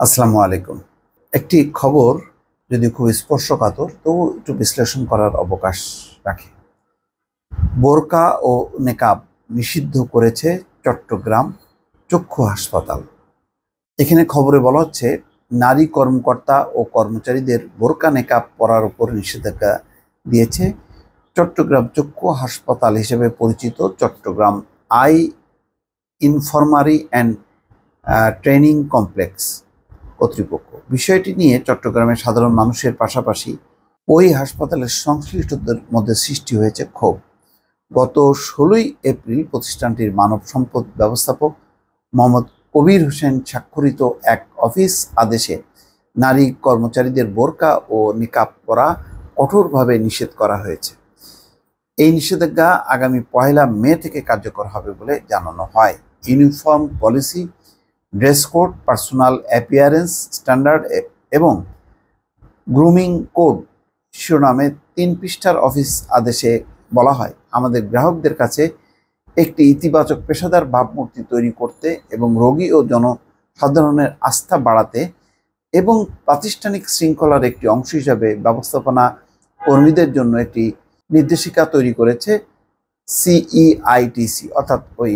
আসসালামু আলাইকুম। একটি খবর যদি খুব স্পর্শকাতর তবু একটু বিশ্লেষণ করার অবকাশ রাখে। বোরকা ও নেকাব নিষিদ্ধ করেছে চট্টগ্রাম চক্ষু হাসপাতাল। এখানে খবরে বলা হচ্ছে নারী কর্মকর্তা ও কর্মচারীদের বোরকা নেকাব পরার উপর নিষেধাজ্ঞা দিয়েছে চট্টগ্রাম চক্ষু হাসপাতাল হিসেবে পরিচিত Chattogram eye infirmary and training complex কর্তৃপক্ষ। বিষয়টি নিয়ে চট্টগ্রামের সাধারণ মানুষের পাশাপাশি ওই হাসপাতালের সংশ্লিষ্টদের মধ্যে সৃষ্টি হয়েছে ক্ষোভ। গত 16ই এপ্রিল প্রতিষ্ঠানটির মানব সম্পদ ব্যবস্থাপক মোহাম্মদ কবির হোসেন স্বাক্ষরিত এক অফিস আদেশে নারী কর্মচারীদের বোরকা ও নিকাব পরা কঠোরভাবে নিষেধ করা হয়েছে। এই নিষেধাজ্ঞা আগামী 1 মে থেকে কার্যকর হবে বলে জানানো হয়। Uniform policy, dress code, personal appearance standard এবং গ্রুমিং কোড শিরোনামে 3 পৃষ্ঠার অফিস আদেশে বলা হয়, আমাদের গ্রাহকদের কাছে একটি ইতিবাচক পেশাদার ভাবমূর্তি তৈরি করতে এবং রোগী ও জনসাধারণের আস্থা বাড়াতে এবং প্রাতিষ্ঠানিক শৃঙ্খলার একটি অংশ হিসাবে ব্যবস্থাপনা কর্মীদের জন্য একটি নির্দেশিকা তৈরি করেছে সিইআইটিসি অর্থাৎ ওই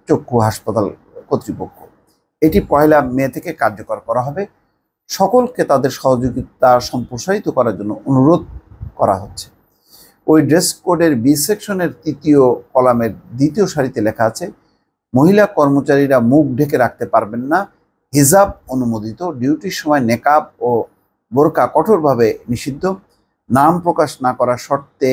চক্ষু হাসপাতাল কর্তৃপক্ষ। এটি 1 মে থেকে কার্যকর করা হবে। সকলকে তাদের সহযোগিতা সম্প্রসারিত করার জন্য অনুরোধ করা হচ্ছে। ওই ড্রেস কোডের বি সেকশনের 3য় কলামের 2য় সারিতে লেখা আছে, মহিলা কর্মচারীরা মুখ ঢেকে রাখতে পারবেন না, হিজাব অনুমোদিত, ডিউটির সময় নেকাব ও বোরকা কঠোরভাবে নিষিদ্ধ। নাম প্রকাশ না করার শর্তে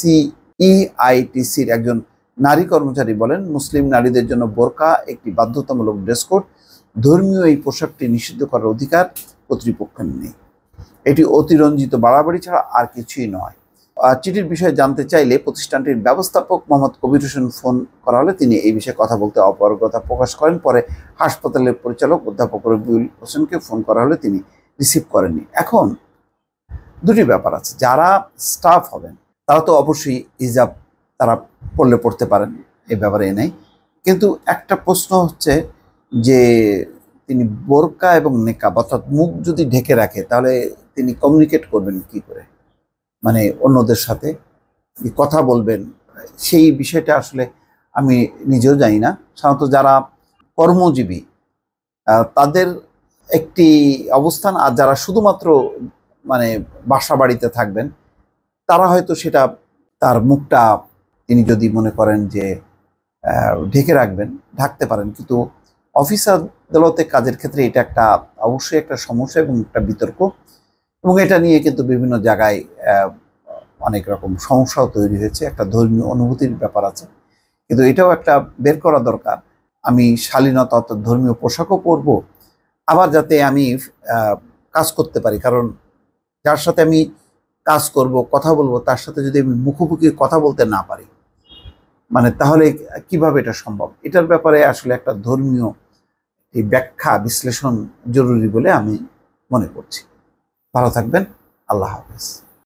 সিইআইটিসির একজন নারী কর্মচারী বলেন, মুসলিম নারীদের জন্য বোরকা একটি বাধ্যতামূলক ড্রেস কোড। ধর্মীয় এই পোশাকটি নিষিদ্ধ করার অধিকার কর্তৃপক্ষের নেই। এটি অতিরঞ্জিত বাড়াবাড়ি ছাড়া আর কিছুই নয়। চিঠির বিষয়ে জানতে চাইলে প্রতিষ্ঠানটির ব্যবস্থাপক মোহাম্মদ কবির হোসেন ফোন করা হলে তিনি এই বিষয়ে কথা বলতে অপারগতা প্রকাশ করেন। পরে হাসপাতালের পরিচালক অধ্যাপক রবিউল হোসেনকে ফোন করা হলে তিনি রিসিভ করেননি। এখন দুটি ব্যাপার আছে, যারা স্টাফ হবেন তারা তো অবশ্যই হিজাব তারা পড়তে পারেন, এই ব্যাপারে নেই। কিন্তু একটা প্রশ্ন হচ্ছে যে তিনি বোরকা এবং নেকাব অর্থাৎ মুখ যদি ঢেকে রাখে তাহলে তিনি কমিউনিকেট করবেন কি করে, মানে অন্যদের সাথে কথা বলবেন, সেই বিষয়টা আসলে আমি নিজেও জানি না। সাধারণত যারা কর্মজীবী তাদের একটি অবস্থান, আর যারা শুধুমাত্র মানে বাসা বাড়িতে থাকবেন তারা হয়তো সেটা তার মুখটা তিনি যদি মনে করেন যে ঢেকে রাখবেন, ঢাকতে পারেন। কিন্তু অফিস আদালতে কাজের ক্ষেত্রে এটা একটা অবশ্যই একটা সমস্যা এবং একটা বিতর্ক, এবং এটা নিয়ে কিন্তু বিভিন্ন জায়গায় অনেক রকম সমস্যাও তৈরি হয়েছে। একটা ধর্মীয় অনুভূতির ব্যাপার আছে, কিন্তু এটাও একটা বের করা দরকার। আমি শালীনতা অর্থাৎ ধর্মীয় পোশাকও পরব, আবার যাতে আমি কাজ করতে পারি, কারণ যার সাথে আমি কাজ করব, কথা বলবো, তার সাথে যদি আমি মুখোমুখি কথা বলতে না পারি, মানে তাহলে কিভাবে এটা সম্ভব? এটার ব্যাপারে আসলে একটা ধর্মীয় এই ব্যাখ্যা বিশ্লেষণ জরুরি বলে আমি মনে করছি। ভালো থাকবেন। আল্লাহ হাফেজ।